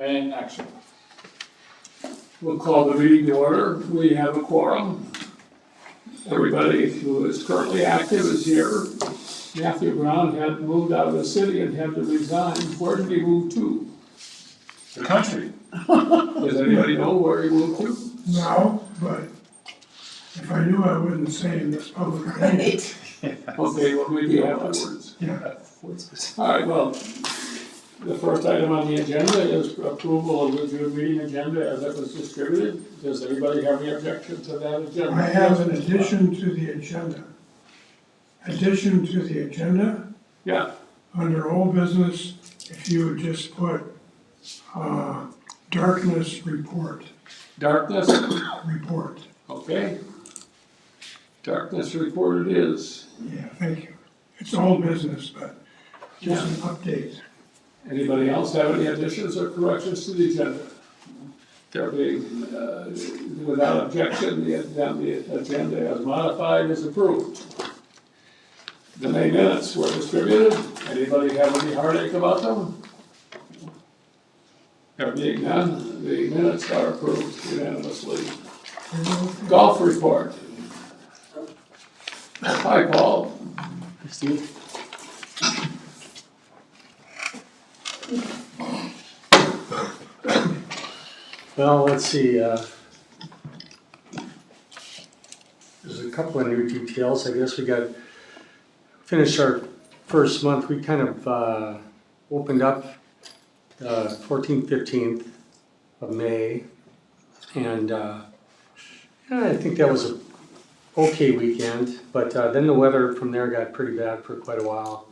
And action. We'll call the meeting to order. We have a quorum. Everybody who is currently active is here. Matthew Brown had moved out of the city and had to resign. Where did he move to? The country. Does anybody know where he moved to? No, but if I knew, I wouldn't say in this public meeting. Okay, well, maybe afterwards. Yeah, All right, well, the first item on the agenda is approval of the meeting agenda as it was distributed. Does anybody have any objection to that agenda? I have an addition to the agenda. Addition to the agenda, Yeah, under old business, if you would just put, darkness report, darkness, okay. Darkness report it is. Yeah, thank you. It's old business, but just an update. Anybody else have any additions or corrections to the agenda? There being, without objection, the agenda as modified is approved. The May minutes were distributed. Anybody have any heartache about them? There being none, the minutes are approved unanimously. Golf report. Hi, Paul. Steve? Well, let's see, there's a couple of new details. I guess we finished our first month. We kind of opened up 14th, 15th of May. And yeah, I think that was a okay weekend, but then the weather from there got pretty bad for quite a while.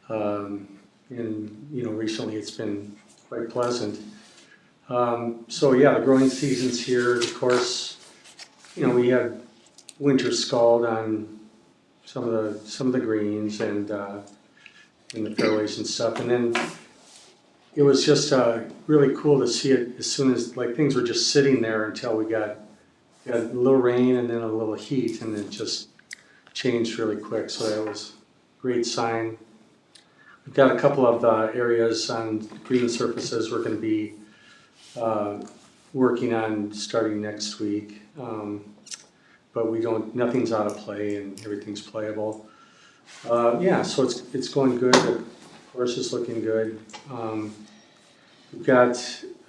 And recently it's been quite pleasant. So yeah, the growing season's here. Of course, we had winter scald on some of the greens and in the fairways and stuff. And then it was just really cool to see it as soon as things were just sitting there until we got a little rain and then a little heat, and it just changed really quick. So that was a great sign. We've got a couple of areas on green surfaces we're going to be working on starting next week. But nothing's out of play and everything's playable. Yeah, so it's going good. The course is looking good. We've got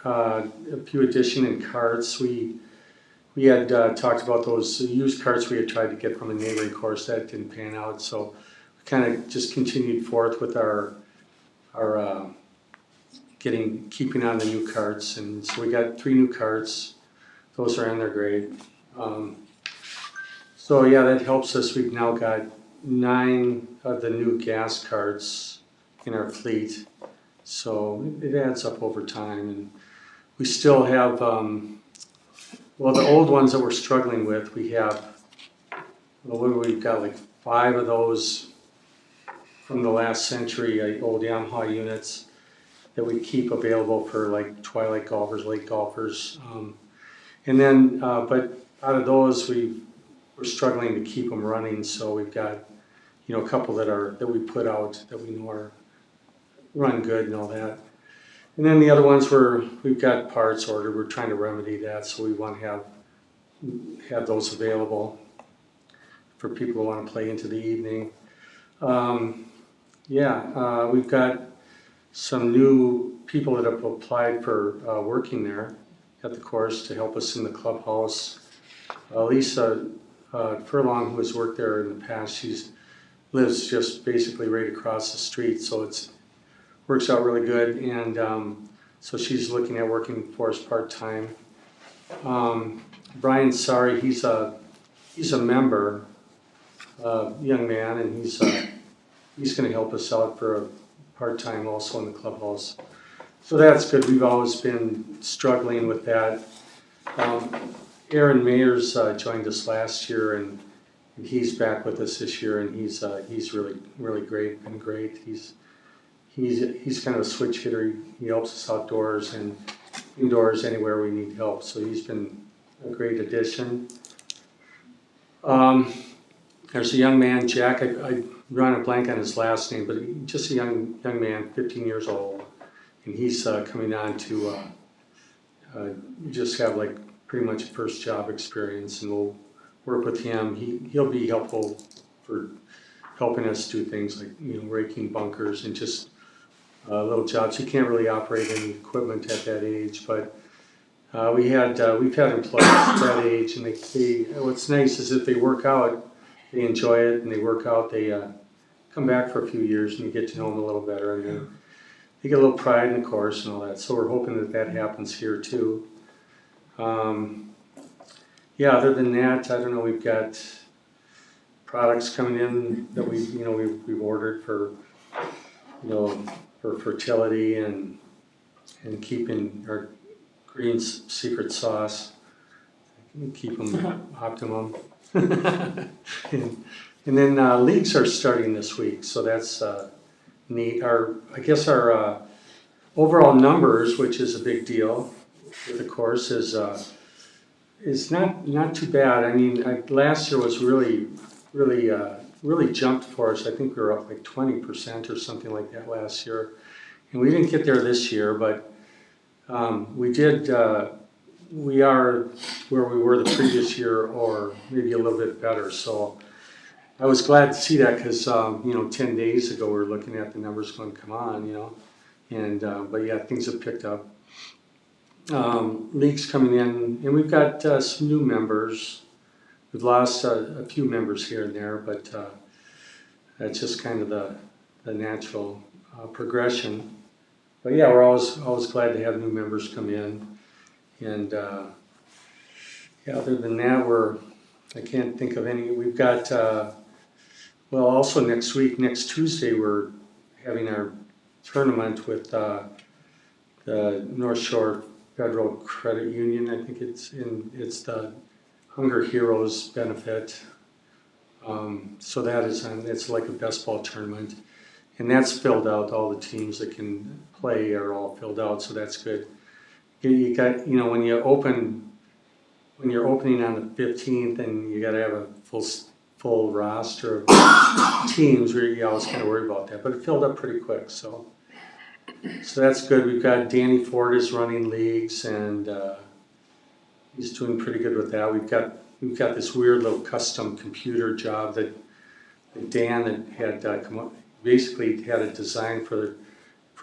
a few addition in carts. We had talked about those used carts we had tried to get from a neighboring course. That didn't pan out, so we kind of just continued forth with our keeping on the new carts, and so we got 3 new carts. Those are in there great. So yeah, that helps us. We've now got 9 of the new gas carts in our fleet, so it adds up over time, and we still have. Well, the old ones that we're struggling with, we've got 5 of those from the last century, old Yamaha units that we keep available for twilight golfers, late golfers. And then, but out of those, we're struggling to keep them running. So we've got, a couple that we put out that we know run good and all that. And then the other ones we've got parts ordered. We're trying to remedy that, so we want to have those available for people who want to play into the evening. We've got some new people that have applied for working there at the course to help us in the clubhouse. Lisa Furlong, who has worked there in the past, she lives just basically right across the street, so it works out really good, and so she's looking at working for us part-time. Brian Sari, he's a member, young man, and he's going to help us out for a part-time also in the clubhouse. So that's good. We've always been struggling with that. Aaron Mayers joined us last year, and he's back with us this year, and he's really, really great, been great. He's kind of a switch hitter. He helps us outdoors and indoors anywhere we need help. So he's been a great addition. There's a young man, Jack. I drawn a blank on his last name, but just a young man, 15 years old. and he's coming on to just have like pretty much first job experience, and we'll work with him. He'll be helpful for helping us do things like, you know, raking bunkers and just little jobs. He can't really operate any equipment at that age, but we've had employees at that age, and they what's nice is if they work out, they enjoy it, and they work out, they come back for a few years, and you get to know them a little better, and then they get a little pride in the course and all that. So we're hoping that that happens here too. Yeah, other than that, I don't know. We've got products coming in that we've ordered for, you know, for fertility and keeping our greens secret sauce, keep them optimum. and then leagues are starting this week, so that's neat. I guess our overall numbers, which is a big deal with the course, is not too bad. I mean, last year was really jumped for us. I think we were up like 20% or something like that last year, and we didn't get there this year, but we did. We are where we were the previous year, or maybe a little bit better. So I was glad to see that because 10 days ago we were looking at the numbers going, come on, you know, and but yeah, things have picked up. Leagues coming in, and we've got some new members. We've lost a few members here and there, but that's just kind of the natural progression. But yeah, we're always glad to have new members come in, and yeah, other than that, I can't think of any. We've got also next week, next Tuesday, we're having our tournament with the North Shore Federal Credit Union. I think it's the Hunger Heroes benefit. So that is it's like a best ball tournament, and that's filled out. All the teams that can play are all filled out, so that's good. You got, when you're opening on the 15th, and you got to have a full roster of teams. I was kind of worried about that, but it filled up pretty quick. So that's good. We've got Danny Ford is running leagues, and he's doing pretty good with that. We've got this weird little custom computer job that Dan had come up, basically had a design for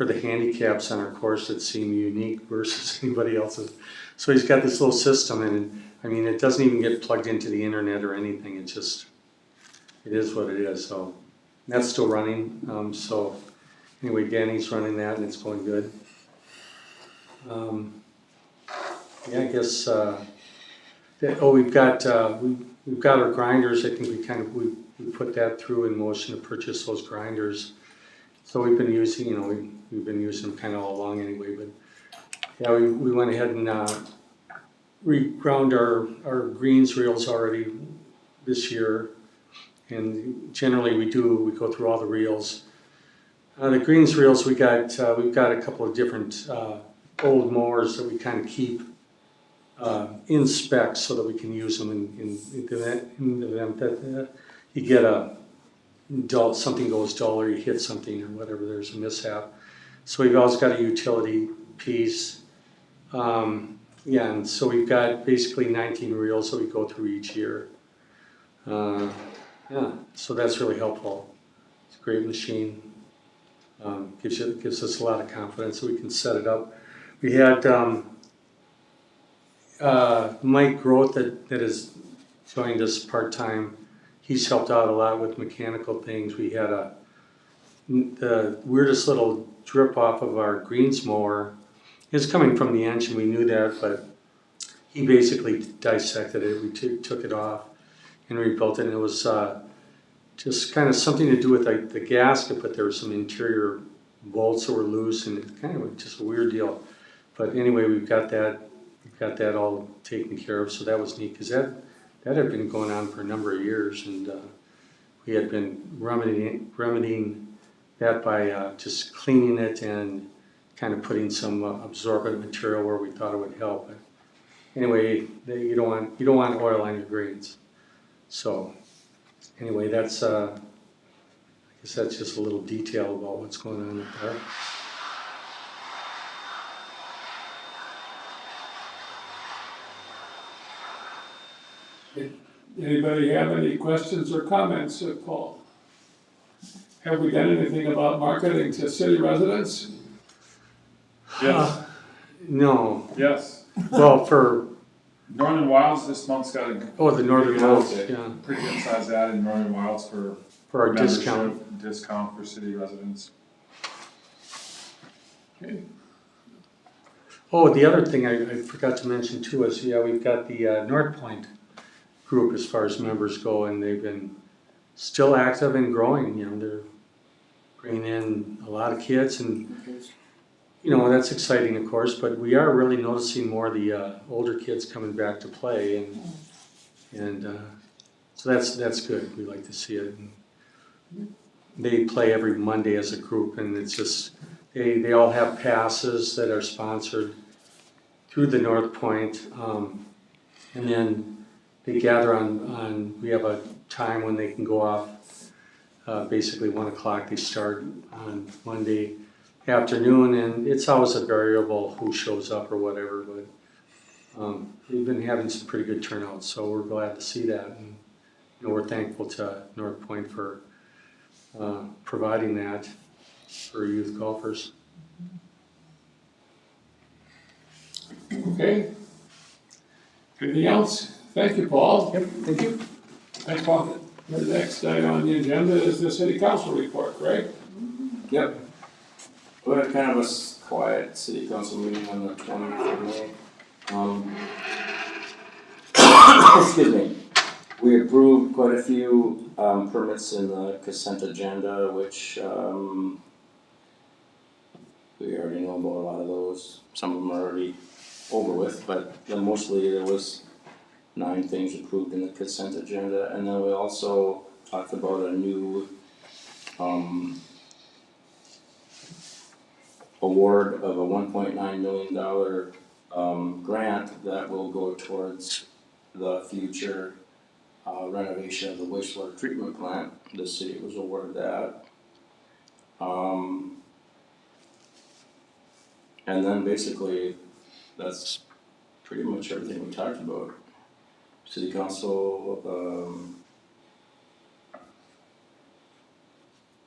the handicaps on our course that seem unique versus anybody else's. So he's got this little system, and I mean, it doesn't even get plugged into the internet or anything. It is what it is. So that's still running. So anyway, Danny's running that, and it's going good. Yeah, I guess. We've got our grinders. I think we put that through in motion to purchase those grinders. So we've been using, we've been using them kind of all along anyway. But yeah, we went ahead and reground our greens reels already this year, and generally we go through all the reels. The greens reels we've got a couple of different old mowers that we kind of keep in specs so that we can use them in the event that you get something goes dull, or you hit something or whatever, there's a mishap. So we've always got a utility piece. And so we've got basically 19 reels that we go through each year. So that's really helpful. It's a great machine. Gives us a lot of confidence that we can set it up. We had Mike Groth that has joined us part-time. He's helped out a lot with mechanical things. We had the weirdest little drip off of our greens mower. It's coming from the engine, we knew that, but he basically dissected it. We took it off and rebuilt it, and it was just kind of something to do with the gasket, but there were some interior bolts that were loose, and it kind of just a weird deal. But anyway, we've got that all taken care of, so that was neat, because that had been going on for a number of years, and we had been remedying that by just cleaning it and kind of putting some absorbent material where we thought it would help. But anyway, you don't want oil on your greens. So anyway, that's I guess that's just a little detail about what's going on up there. Anybody have any questions or comments, Paul? Have we done anything about marketing to city residents? Yes, No, yes. well, for, Northern Wilds this month's got a the Northern Pretty Wilds, good. yeah, pretty good size ad in Northern Wilds for for our membership discount. discount for city residents. Okay. Oh, the other thing I forgot to mention too is, yeah, we've got the North Point group as far as members go, and they've been still active and growing, you know, they're bringing in a lot of kids and, you know, that's exciting, of course, but we are really noticing more of the older kids coming back to play, and so that's good. We like to see it. And they play every Monday as a group, and it's just they all have passes that are sponsored through the North Point, and then they gather on. We have a time when they can go off. Basically 1 o'clock. They start on Monday afternoon, and it's always a variable who shows up or whatever, but we've been having some pretty good turnouts, so we're glad to see that, and you know, we're thankful to North Point for providing that for youth golfers. Okay. Anything else? Thank you, Paul. Yep, thank you. Thanks, Paul. The next item on the agenda is the city council report, right? Yep. We had kind of a quiet city council meeting on the 20th of May. Excuse me. We approved quite a few permits in the consent agenda, which we already know about a lot of those. Some of them are already over with, but mostly there was 9 things approved in the consent agenda. And then we also talked about a new award of a $1.9 million grant that will go towards the future renovation of the wastewater treatment plant. The city was awarded that. And then basically, that's pretty much everything we talked about. City council,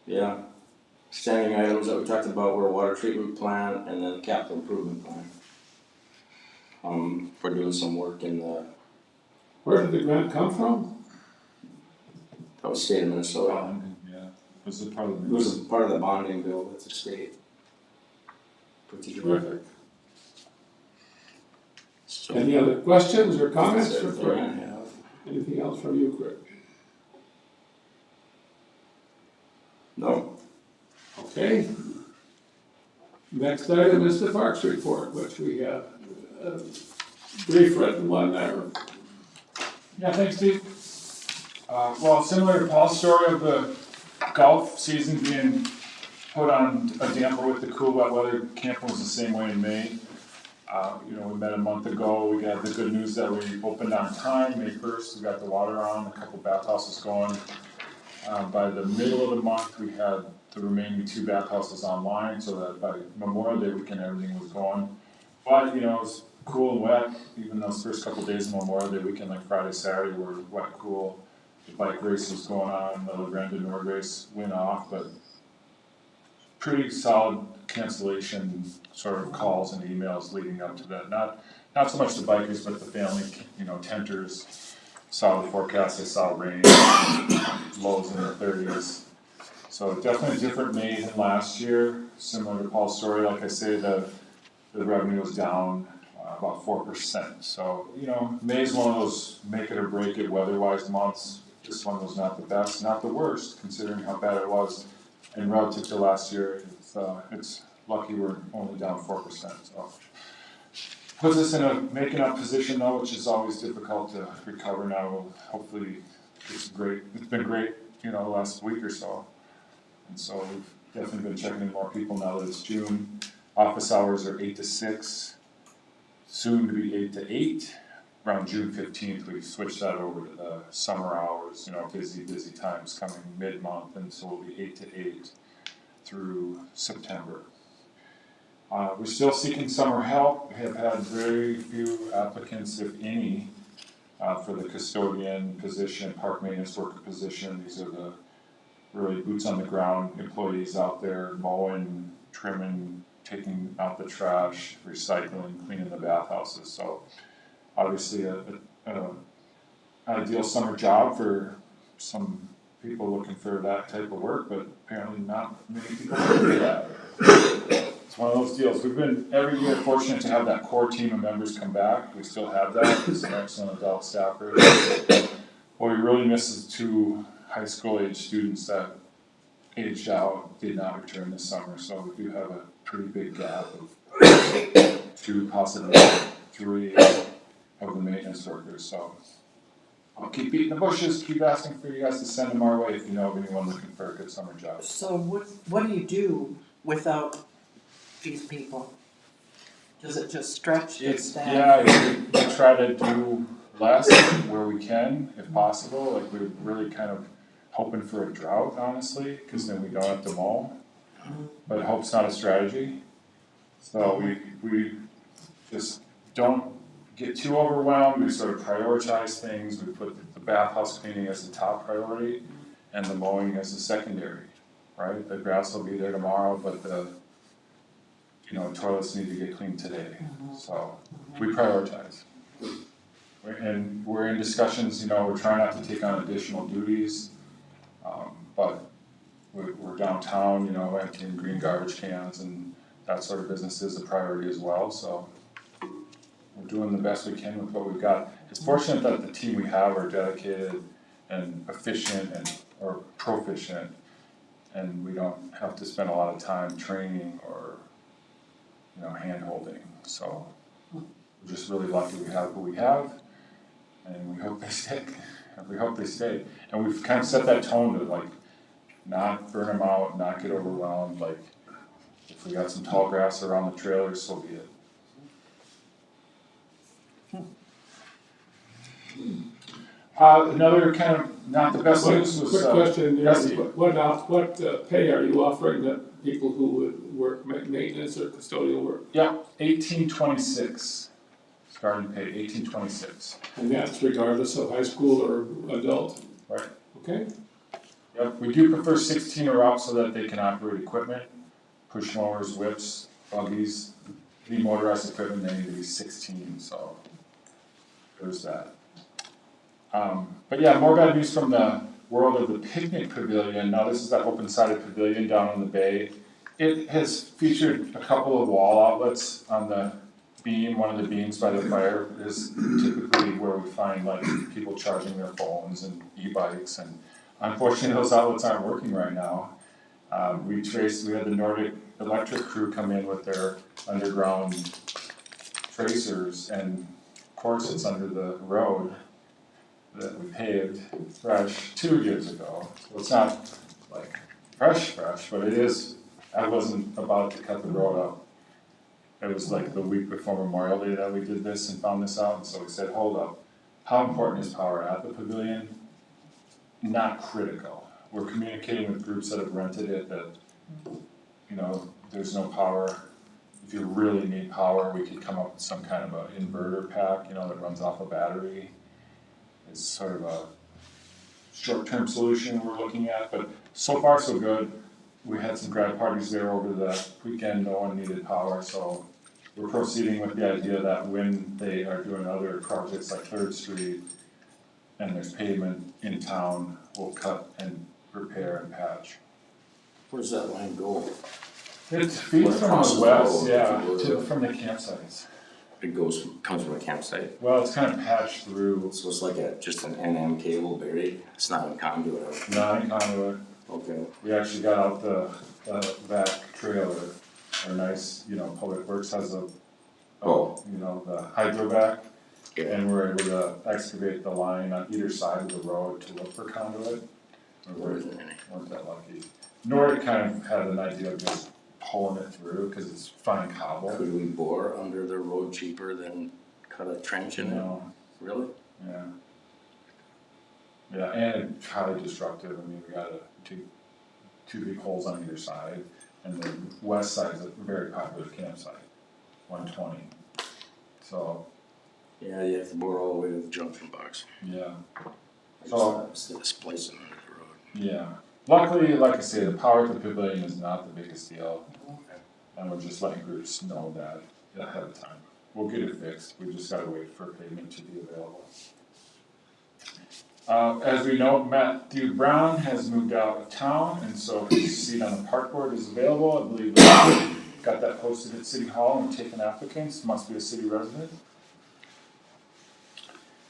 yeah. Standing items that we talked about were water treatment plant and then capital improvement plan. We're doing some work in the, Where did the grant come from? that was state of Minnesota. Yeah, was it part of It the was a part of the bonding bill that the state put together. Terrific. So, Any other questions or comments that's for everything I Craig? have. Anything else from you, Craig? No, Okay. Next item is the parks report, which we have a brief written one there. Yeah, thanks, Steve. Well, similar to Paul's story of the golf season being put on a damper with the cool wet weather, camping was the same way in May. You know, we met a month ago, we got the good news that we opened on time, May 1st, we got the water on, a couple bathhouses going. By the middle of the month, we had the remaining 2 bathhouses online, so that by Memorial Day weekend, everything was going. But, you know, it was cool and wet, even those first couple days of Memorial Day weekend, like Friday, Saturday, were wet, cool. The bike race was going on, the Lagrange Nord race went off, but pretty solid cancellation sort of calls and emails leading up to that. Not so much the bikers, but the family, you know, tenters. Saw the forecast, they saw rain, lows in the 30s. So definitely a different May than last year. Similar to Paul's story, like I say, the revenue was down about 4%. So, you know, May's one of those make it or break it weather-wise months. This one was not the best, not the worst, considering how bad it was. And relative to last year, it's lucky we're only down 4%. So puts us in a making up position though, which is always difficult to recover now. Hopefully, it's great. It's been great, you know, the last week or so. And so we've definitely been checking in more people now that it's June. Office hours are 8 to 6, soon to be 8 to 8. Around June 15th, we switched that over to the summer hours, you know, busy times coming mid-month, and so we'll be 8 to 8 through September. We're still seeking summer help. We have had very few applicants, if any, for the custodian position, park maintenance worker position. These are the really boots on the ground employees out there mowing, trimming, taking out the trash, recycling, cleaning the bathhouses. So obviously a ideal summer job for some people looking for that type of work, but apparently not many people look for that. It's one of those deals. We've been every year fortunate to have that core team of members come back. We still have that. There's some excellent adult staffers. What we really miss is 2 high school age students that aged out, did not return this summer. So we do have a pretty big gap of 2, possibly 3 of the maintenance workers. So I'll keep beating the bushes, keep asking for you guys to send them our way if you know of anyone looking for a good summer job. So what do you do without these people? Does it just stretch the staff? Yeah, we try to do less where we can, if possible. Like we're really kind of hoping for a drought, honestly, because then we don't have to mow. But hope's not a strategy. So we just don't get too overwhelmed. We sort of prioritize things. We put the bathhouse cleaning as the top priority and the mowing as the secondary, right? The grass will be there tomorrow, but the toilets need to get cleaned today. So we prioritize. And we're in discussions, we're trying not to take on additional duties, but we're downtown, emptying green garbage cans and that sort of business is a priority as well, so we're doing the best we can with what we've got. It's fortunate that the team we have are dedicated and efficient or proficient, and we don't have to spend a lot of time training or, hand-holding, so we're just really lucky we have what we have. And we hope they stick. And we've kind of set that tone to not burn them out, not get overwhelmed. If we got some tall grass around the trailers, so be it. Another kind of not the best news was. Quick question, yes, what pay are you offering the people who would work maintenance or custodial work? Yeah, $18.26. Starting pay, $18.26. And that's regardless of high school or adult? Right. Okay, Yep, we do prefer 16 or up so that they can operate equipment, push mowers, whips, buggies. The motorized equipment, they need to be 16, so there's that. But yeah, more bad news from the world of the picnic pavilion. Now this is that open-sided pavilion down on the bay. It has featured a couple of wall outlets on the beam. One of the beams by the fire is typically where we find people charging their phones and e-bikes, and unfortunately those outlets aren't working right now. We had the Nordic Electric crew come in with their underground tracers, and of course it's under the road that we paved fresh 2 years ago. So it's not fresh, but it is. I wasn't about to cut the road up. It was the week before Memorial Day that we did this and found this out, and so we said, hold up, how important is power at the pavilion? Not critical. We're communicating with groups that have rented it that, there's no power. If you really need power, we could come up with some kind of an inverter pack, that runs off a battery. It's sort of a short-term solution we're looking at, but so far so good. We had some grad parties there over the weekend, no one needed power, so we're proceeding with the idea that when they are doing other projects like 3rd Street and there's pavement in town, we'll cut and repair and patch. Where's that line go? It feeds from the west, from the campsites. It comes from a campsite. Well, it's kind of patched through. So it's like just an NM cable buried. It's not a conduit. Not in conduit. Okay. We actually got out the back trailer. Our nice, Public Works has the hydro vac. Yeah. And we're able to excavate the line on either side of the road to look for conduit. We weren't that lucky. Nordic kind of had an idea of just pulling it through because it's fine cobble. Could we bore under the road cheaper than cut a trench in it? Really? Yeah. Yeah, and it's highly destructive. I mean, we got two big holes on either side, and the west side is a very popular campsite, 120. So Yeah, you have to bore all the way to the junction box. Yeah, So it's splicing under the road. yeah. Luckily, like I say, the power to the pavilion is not the biggest deal. And we're just letting groups know that ahead of time. We'll get it fixed, we just gotta wait for payment to be available. As we know, Matthew Brown has moved out of town, and so his seat on the park board is available. I believe got that posted at City Hall and taken applicants, must be a city resident.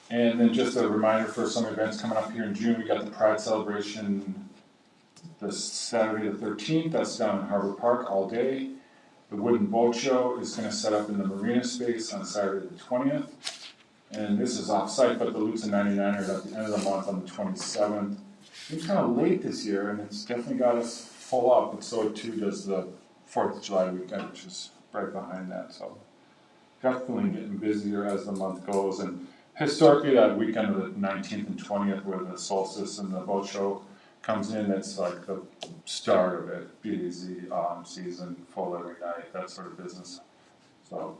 And then just a reminder for some events coming up here in June, we got the Pride Celebration this Saturday the 13th, that's down in Harbor Park all day. The Wooden Boat Show is gonna set up in the Marina Space on Saturday the 20th. And this is off-site, but the Lutz and 99ers at the end of the month on the 27th. It's kind of late this year, and it's definitely got us full up, but so too does the 4th of July weekend, which is right behind that, so. Definitely getting busier as the month goes, and historically, that weekend of the 19th and 20th, where the solstice and the boat show comes in, it's like the start of it, busy, season, full every night, that sort of business. So,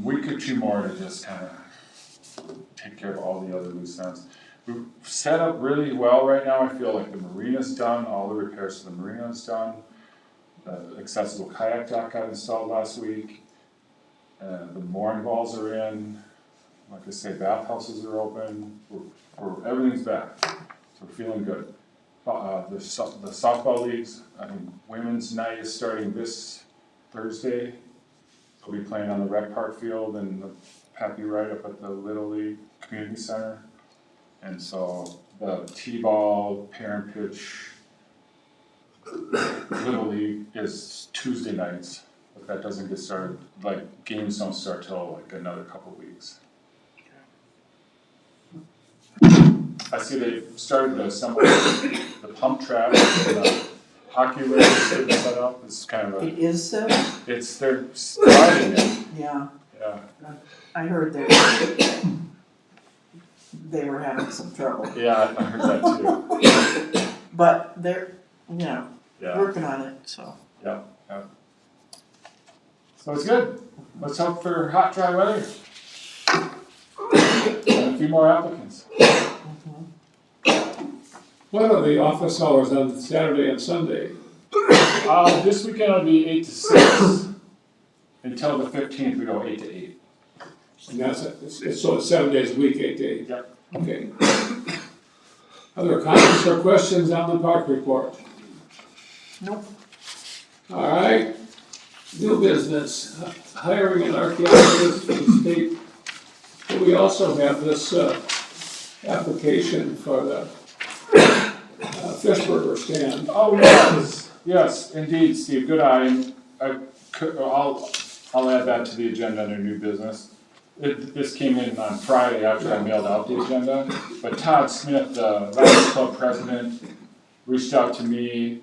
week or two more to just kind of take care of all the other loose ends. We've set up really well right now. I feel like the marina's done, all the repairs to the marina's done. The accessible kayak dock got installed last week. The mooring balls are in. Like I say, bathhouses are open. Everything's back. So we're feeling good. The softball leagues, women's night is starting this Thursday. We'll be playing on the rec park field and the Pappy Right up at the Little League Community Center. And so the T-ball, parent pitch, Little League is Tuesday nights, but that doesn't get started, like games don't start till like another couple weeks. I see they started to assemble the pump track and the hockey rink is getting set up. It's kind of It is so, they're starting it, yeah, yeah. I heard that they were having some trouble, Yeah, I heard that too. but they're, Yeah, working on it, so. yeah. So it's good. Let's hope for hot, dry weather. And a few more applicants. What are the office hours on Saturday and Sunday? This weekend will be 8 to 6. Until the 15th, we go 8 to 8. And that's, so it's 7 days a week, 8 to 8? Yep. Okay. Other comments or questions on the park report? Nope. All right, new business, hiring an archaeologist for the state. But we also have this application for the fish burger stand. Oh, yes, yes, indeed, Steve, good eye. I'll add that to the agenda under new business. This came in on Friday after I mailed out the agenda, but Todd Smith, the Lions Club president, reached out to me,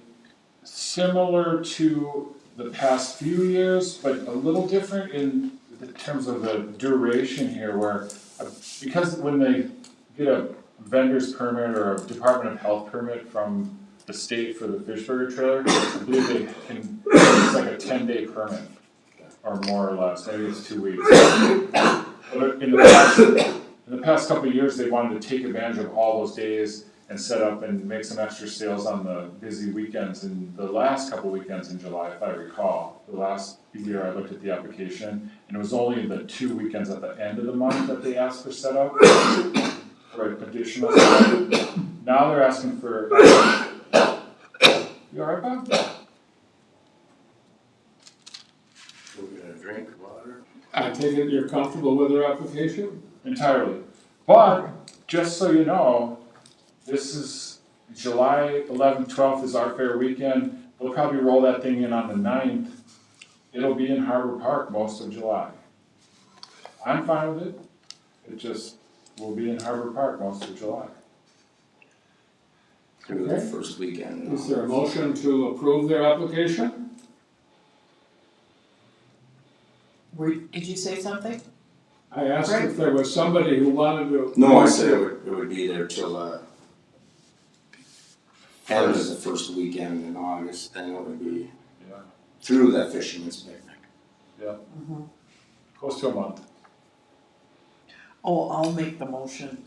similar to the past few years, but a little different in terms of the duration here, where, because when they get a vendor's permit or a Department of Health permit from the state for the fish burger trailer, I believe they can, it's like a 10-day permit, or more or less, maybe it's 2 weeks. But in the past couple of years, they wanted to take advantage of all those days and set up and make some extra sales on the busy weekends. And the last couple weekends in July, if I recall, the last year I looked at the application, and it was only the 2 weekends at the end of the month that they asked for setup for additional setup. Now they're asking for, you all right, Bob? We're gonna drink water. I take it you're comfortable with their application? Entirely. But, just so you know, this is July 11th, 12th is our fair weekend. We'll probably roll that thing in on the 9th. It'll be in Harbor Park most of July. I'm fine with it. It just will be in Harbor Park most of July. Through the first weekend. Is there a motion to approve their application? Did you say something? I asked if there was somebody who wanted to. No, I said it would be there till, end of the first weekend in August, then it would be Yeah. through that fisherman's picnic. Close to a month. Oh, I'll make the motion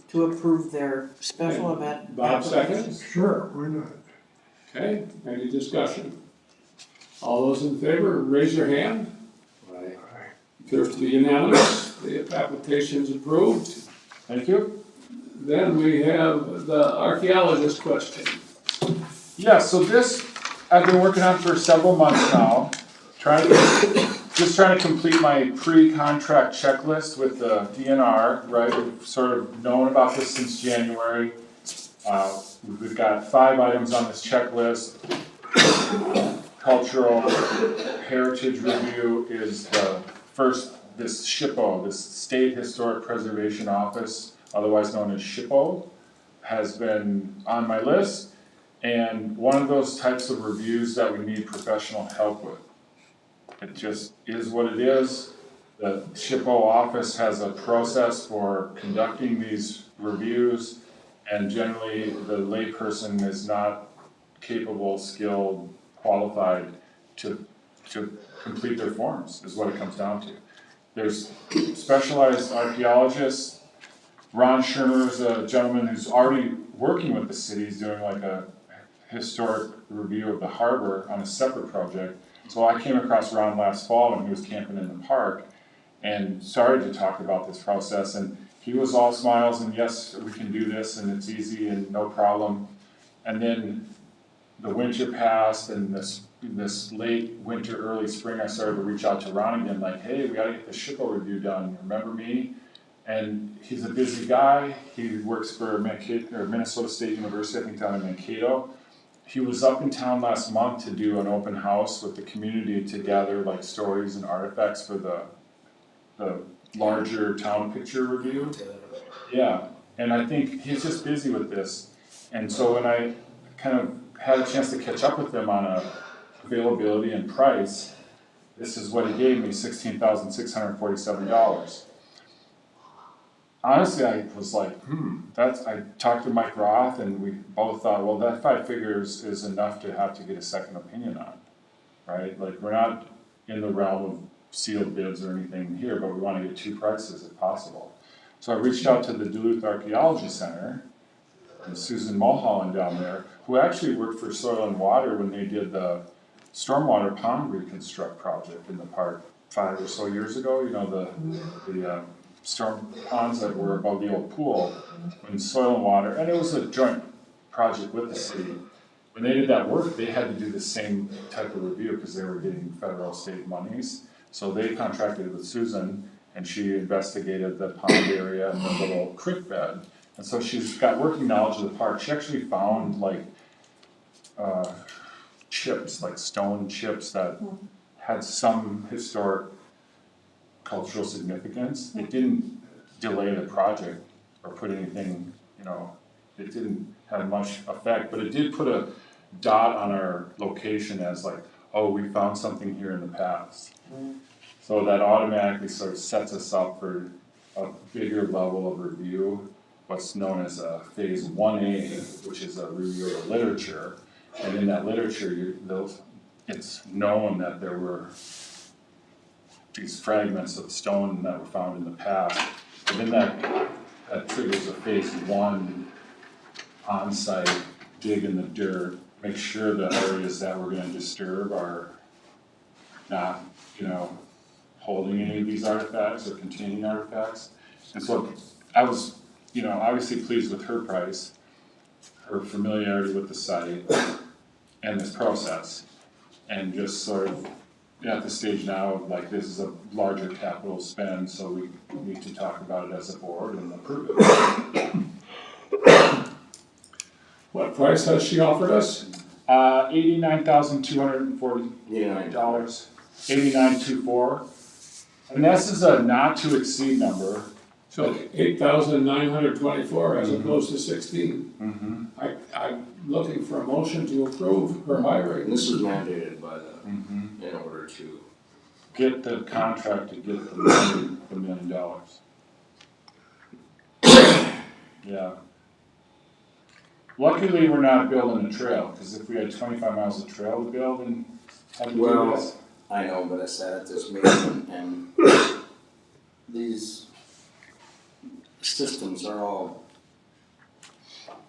to approve their special event. Bob seconds. Sure, why not? Okay, any discussion? All those in favor, raise your hand. Right. Appears to be unanimous. The application's approved. Thank you. Then we have the archaeologist question. Yeah, so this, I've been working on for several months now, trying to complete my pre-contract checklist with the DNR, right? We've sort of known about this since January. We've got 5 items on this checklist. Cultural Heritage Review is the first, this SHPO, this State Historic Preservation Office, otherwise known as SHPO, has been on my list. And one of those types of reviews that we need professional help with. It just is what it is. The SHPO office has a process for conducting these reviews, and generally the layperson is not capable, skilled, qualified to complete their forms, is what it comes down to. There's specialized archaeologists. Ron Shermer is a gentleman who's already working with the city, he's doing like a historic review of the harbor on a separate project. So I came across Ron last fall when he was camping in the park and started to talk about this process, and he was all smiles and yes, we can do this and it's easy and no problem. And then the winter passed and this late winter, early spring, I started to reach out to Ron again, like, hey, we gotta get the SHPO review done, remember me? And he's a busy guy, he works for Minnesota State University, I think down in Mankato. He was up in town last month to do an open house with the community to gather like stories and artifacts for the larger town picture review. Yeah, and I think he's just busy with this. And so when I kind of had a chance to catch up with him on availability and price, this is what he gave me, $16,647. Honestly, I was like, I talked to Mike Roth and we both thought, well, that 5 figures is enough to have to get a second opinion on, right? Like, we're not in the realm of sealed bids or anything here, but we want to get 2 prices if possible. So I reached out to the Duluth Archaeology Center and Susan Mulholland down there, who actually worked for Soil and Water when they did the stormwater pond reconstruct project in the park 5 or so years ago, you know, the storm ponds that were above the old pool, when Soil and Water, and it was a joint project with the city. When they did that work, they had to do the same type of review because they were getting federal state monies. So they contracted with Susan and she investigated the pond area and the little creek bed. And so she's got working knowledge of the park. She actually found like chips, like stone chips that had some historic cultural significance. It didn't delay the project or put anything, you know, it didn't have much effect, but it did put a dot on our location as like, oh, we found something here in the past. So that automatically sort of sets us up for a bigger level of review, what's known as a phase 1A, which is a review of the literature. And in that literature, it's known that there were these fragments of stone that were found in the past. And then that triggers a phase 1 on-site dig in the dirt, make sure the areas that we're gonna disturb are not, you know, holding any of these artifacts or containing artifacts. And so I was, you know, obviously pleased with her price, her familiarity with the site and this process. And just sort of at the stage now, like, this is a larger capital spend, so we need to talk about it as a board and approve it. What price has she offered us? $89,240, $89,240. And this is a not to exceed number. So 8,924 as opposed to 16. I'm looking for a motion to approve her hiring. And this is mandated by the, in order to. Get the contract to get the $1 million. Yeah. Luckily, we're not building a trail, because if we had 25 miles of trail to build and have to do Well, this. I know, but I sat at this meeting and these systems are all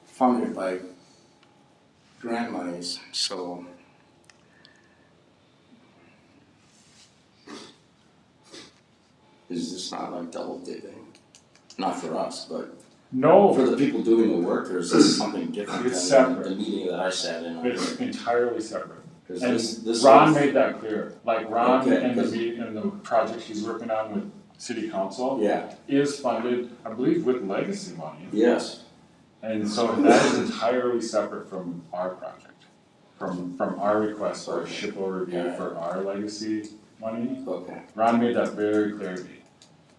funded by grant monies, so. Is this not like double dipping? Not for us, but for No, the people doing the work, or is this something different It's than separate. the meeting that I sat in on? it's entirely separate. 'Cause And this Ron is- made that clear, like Ron Okay, and because- the project he's working on with city council Yeah, is funded, I believe, with legacy money. yes, And so that is entirely separate from our project, from our request for a SHPO review for our legacy money. okay. Ron made that very clear to me.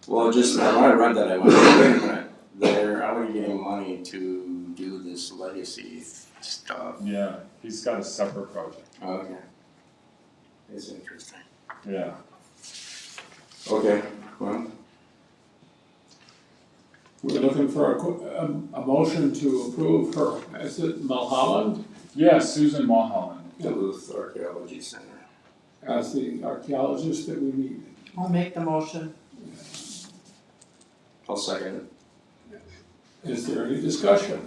Well, just, when I read that, I went, wait a minute, they're already getting money to do this legacy stuff. Yeah, he's got a separate project, Okay. It's interesting. yeah. Okay, well, We're looking for a motion to approve her, is it Mulholland, Yeah, Susan Mulholland. Duluth Archaeology Center. as the archaeologist that we need? I'll make the motion. I'll second it. Is there any discussion?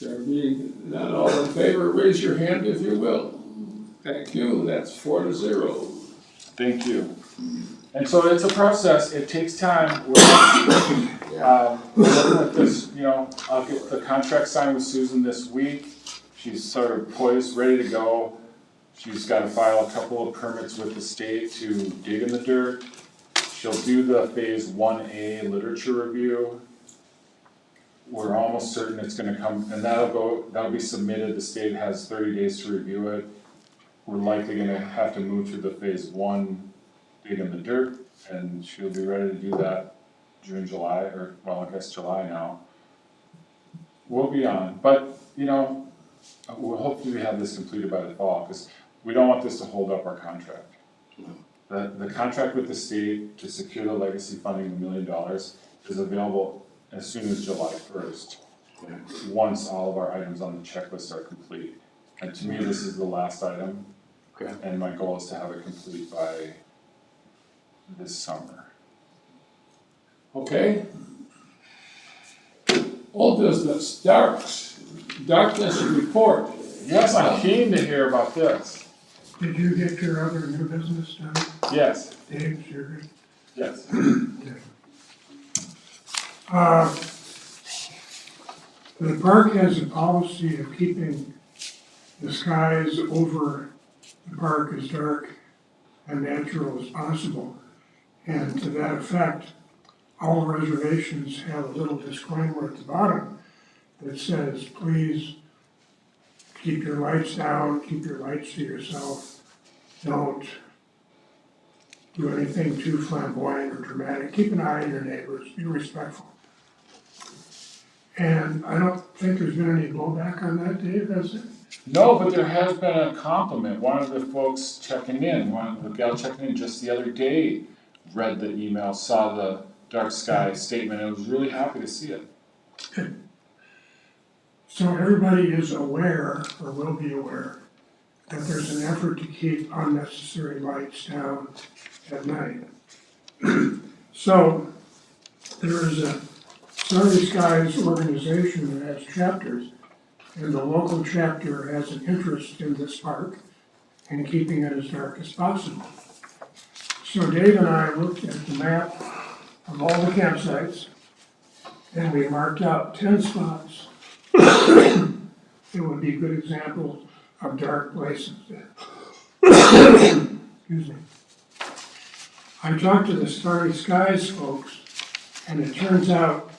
There being none, all in favor, raise your hand if you will. Thank you, that's 4-0. Thank you. And so it's a process, it takes time. We're looking at this, I'll get the contract signed with Susan this week. She's sort of poised, ready to go. She's gotta file a couple of permits with the state to dig in the dirt. She'll do the phase 1A literature review. We're almost certain it's gonna come, and that'll be submitted, the state has 30 days to review it. We're likely gonna have to move to the phase 1 dig in the dirt, and she'll be ready to do that June, July, or, well, I guess July now. We'll be on, but, we'll hopefully have this completed by the fall, because we don't want this to hold up our contract. The contract with the state to secure the legacy funding of $1 million is available as soon as July 1st, Okay. once all of our items on the checklist are complete. And to me, this is the last item, Okay. and my goal is to have it complete by this summer. Okay? Old business, darkness report. Yes, I'm keen to hear about this. Did you get your other new business done, Yes, Dave, you're good? yes. The park has a policy of keeping the skies over the park as dark and natural as possible. And to that effect, all reservations have a little disclaimer at the bottom that says, please keep your lights down, keep your lights to yourself. Don't do anything too flamboyant or dramatic. Keep an eye on your neighbors, be respectful. And I don't think there's been any blowback on that, Dave, has there? No, but there has been a compliment. One of the folks checking in, the gal checking in just the other day, read the email, saw the dark sky statement, and was really happy to see it. So everybody is aware, or will be aware, that there's an effort to keep unnecessary lights down at night. So there is a Starry Skies organization that has chapters, and the local chapter has an interest in this park and keeping it as dark as possible. So Dave and I looked at the map of all the campsites, and we marked out 10 spots. It would be good examples of dark places. Excuse me. I talked to the Starry Skies folks, and it turns out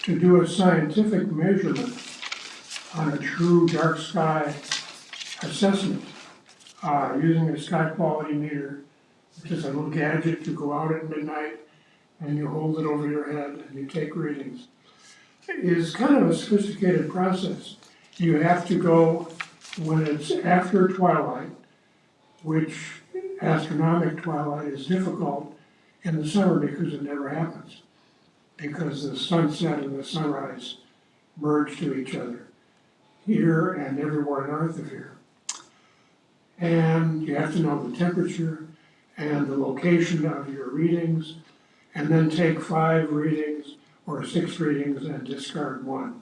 to do a scientific measurement on a true dark sky assessment, using a sky quality meter, which is a little gadget. You go out at midnight and you hold it over your head and you take readings. It is kind of a sophisticated process. You have to go when it's after twilight, which astronomic twilight is difficult in the summer because it never happens, because the sunset and the sunrise merge to each other here and everywhere north of here. And you have to know the temperature and the location of your readings, and then take 5 readings or 6 readings and discard 1.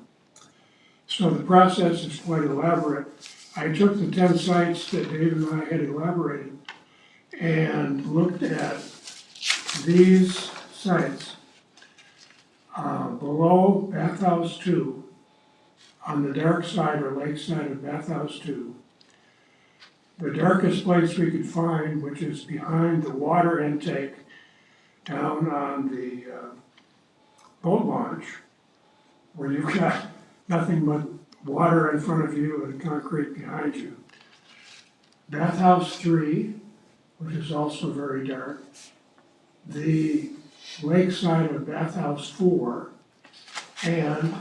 So the process is quite elaborate. I took the 10 sites that Dave and I had elaborated and looked at these sites below Bathhouse 2, on the dark side or lake side of Bathhouse 2. The darkest place we could find, which is behind the water intake down on the boat launch, where you've got nothing but water in front of you and concrete behind you. Bathhouse 3, which is also very dark. The lakeside of Bathhouse 4, and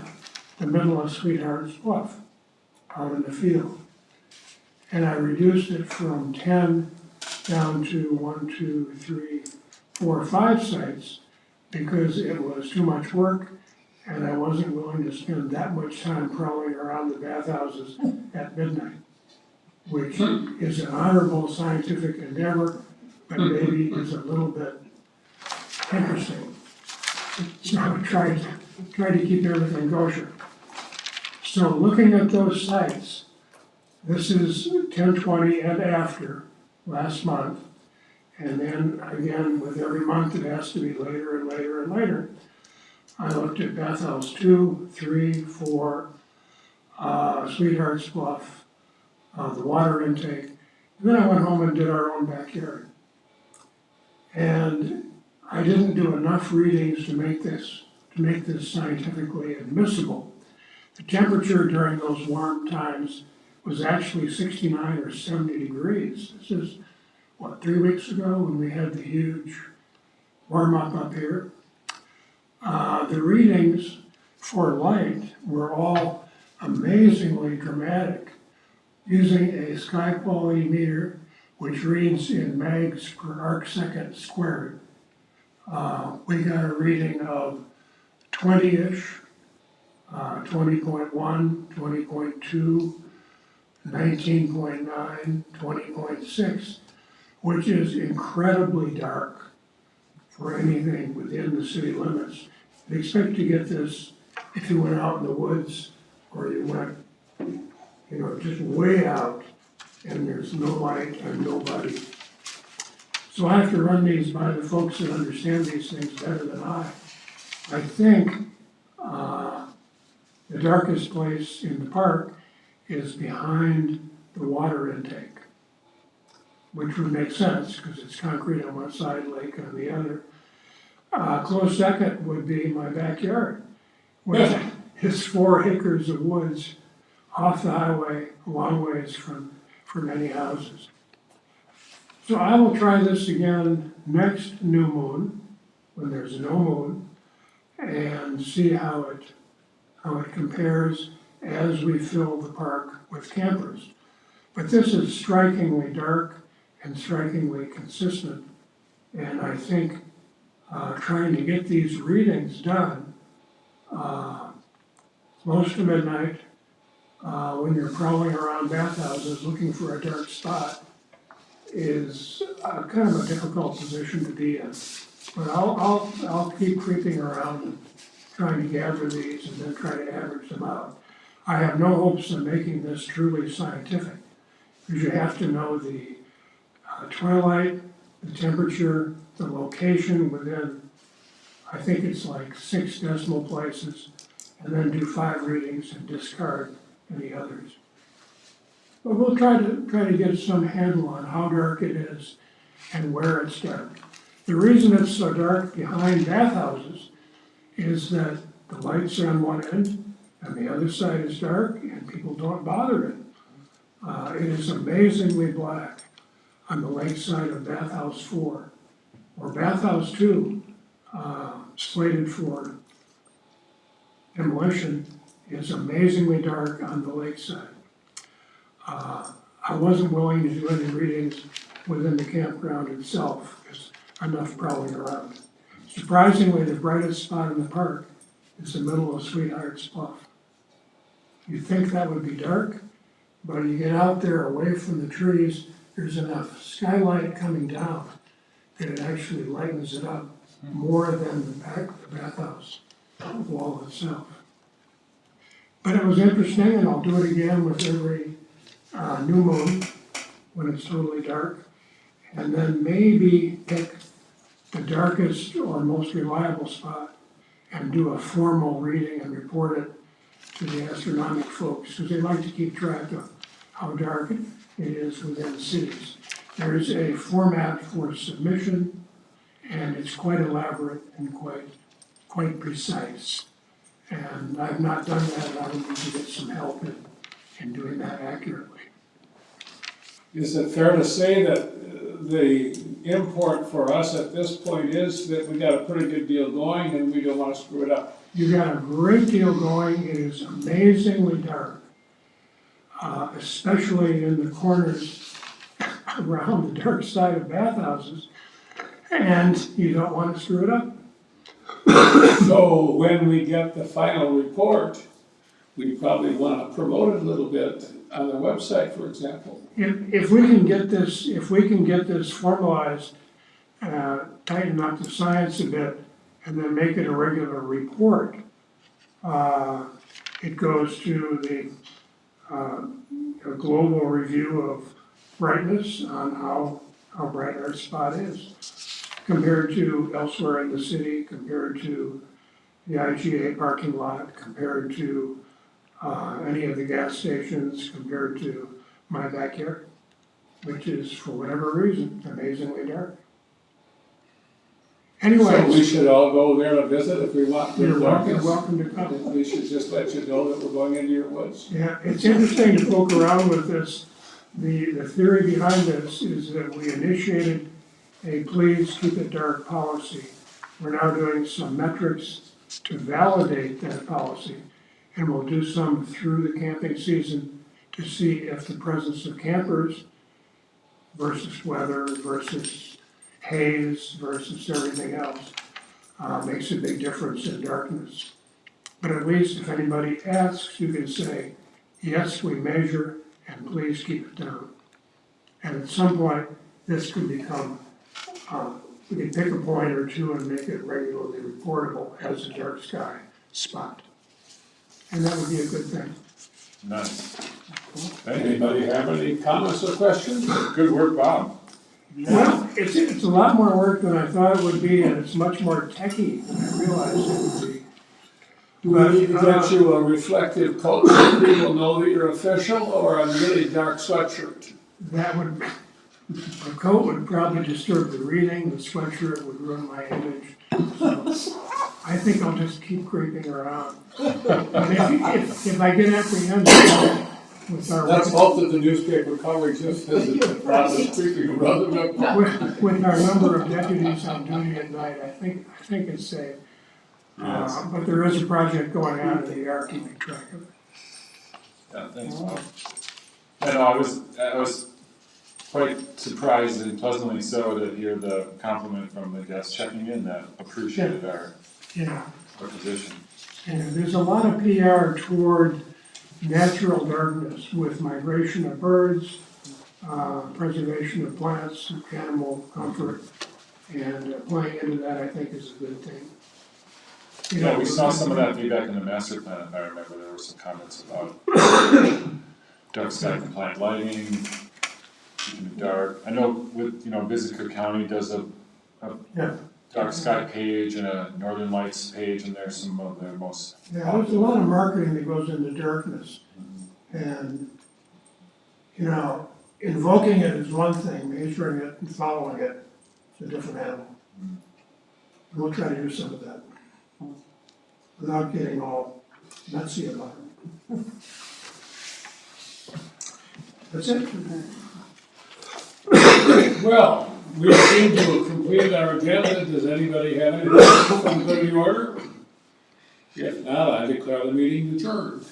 the middle of Sweetheart's Bluff, out in the field. And I reduced it from 10 down to 1, 2, 3, 4, 5 sites because it was too much work and I wasn't willing to spend that much time prowling around the bathhouses at midnight, which is an honorable scientific endeavor, but maybe is a little bit interesting. So I tried to keep everything kosher. So looking at those sites, this is 10/20 and after last month. And then again, with every month, it has to be later and later and later. I looked at Bathhouse 2, 3, 4, Sweetheart's Bluff, the water intake. And then I went home and did our own backyard. And I didn't do enough readings to make this scientifically admissible. The temperature during those warm times was actually 69 or 70 degrees. This is, 3 weeks ago when we had the huge warm-up here. The readings for light were all amazingly dramatic, using a sky quality meter, which reads in mags per arc second squared. We got a reading of 20-ish, 20.1, 20.2, 19.9, 20.6, which is incredibly dark for anything within the city limits. You'd expect to get this if you went out in the woods or you went, just way out and there's no light and nobody. So I have to run these by the folks that understand these things better than I. I think the darkest place in the park is behind the water intake, which would make sense because it's concrete on one side, lake on the other. Close second would be my backyard, which is 4 acres of woods off the highway, a long ways from any houses. So I will try this again next new moon, when there's no moon, and see how it compares as we fill the park with campers. But this is strikingly dark and strikingly consistent, and I think trying to get these readings done close to midnight, when you're prowling around bathhouses looking for a dark spot, is kind of a difficult position to be in. But I'll keep creeping around and trying to gather these and then try to average them out. I have no hopes of making this truly scientific, because you have to know the twilight, the temperature, the location within, I think it's like 6 decimal places, and then do 5 readings and discard any others. But we'll try to get some handle on how dark it is and where it's dark. The reason it's so dark behind bathhouses is that the lights are on one end and the other side is dark and people don't bother it. It is amazingly black on the lake side of Bathhouse 4, or Bathhouse 2, slated for demolition, is amazingly dark on the lake side. I wasn't willing to do any readings within the campground itself, because enough prowling around. Surprisingly, the brightest spot in the park is the middle of Sweetheart's Bluff. You'd think that would be dark, but you get out there away from the trees, there's enough skylight coming down that it actually lightens it up more than the back of the bathhouse. wall itself. But it was interesting, and I'll do it again with every new moon, when it's totally dark. And then maybe pick the darkest or most reliable spot and do a formal reading and report it to the astronomic folks, because they like to keep track of how dark it is within cities. There is a format for submission, and it's quite elaborate and quite precise. And I've not done that, and I would need to get some help in doing that accurately. Is it fair to say that the import for us at this point is that we got a pretty good deal going and we don't want to screw it up? You got a great deal going, it is amazingly dark, especially in the corners around the dark side of bathhouses, and you don't want to screw it up. So when we get the final report, we probably want to promote it a little bit on the website, for example. If we can get this formalized, tighten up the science a bit, and then make it a regular report, it goes to the a global review of brightness on how bright our spot is, compared to elsewhere in the city, compared to the IGA parking lot, compared to any of the gas stations, compared to my backyard, which is, for whatever reason, amazingly dark. So we Anyways, should all go there to visit if we want. you're welcome to come. We should just let you know that we're going into your woods. Yeah, it's interesting to poke around with this. The theory behind this is that we initiated a please keep it dark policy. We're now doing some metrics to validate that policy, and we'll do some through the camping season to see if the presence of campers versus weather versus haze versus everything else makes a big difference in darkness. But at least if anybody asks, you can say, yes, we measure, and please keep it down. And at some point, this could become, we can pick a point or two and make it regularly reportable as a dark sky spot. And that would be a good thing. Nice. Thank you. Anybody have any comments or questions? Good work, Bob. Well, it's a lot more work than I thought it would be, and it's much more techy than I realized it would be. Do we need to get you a reflective coat so people know that you're official, or a really dark sweatshirt? That would, the coat would probably disturb the reading, the sweatshirt would ruin my image. So I think I'll just keep creeping around. And if I get apprehended with our, That's most of the newspaper coverage, just visit the process creeping around the with our number of deputies on duty at night, I think it's safe. Yes. But there is a project going on and they are keeping track of it. Yeah, thanks, Bob. I know, I was quite surprised and pleasantly so to hear the compliment from the guests checking in that appreciated our Yeah. position. And there's a lot of PR toward natural darkness with migration of birds, preservation of plants, animal comfort, and playing into that, I think, is a good thing. You Yeah, know, we saw some of that feedback in the master plan, if I remember, there were some comments about dark sky compliant lighting, keeping it dark. I know with, Visit Cook County does a Yeah. dark sky page and a Northern Lights page, and there's some of their most Yeah, there's a lot of marketing that goes into darkness. And, invoking it is one thing, measuring it and following it is a different animal. We'll try to do some of that without getting all nutsy about it. That's it. Well, we seem to have completed our agenda. Does anybody have anything from the order? If not, I declare the meeting adjourned.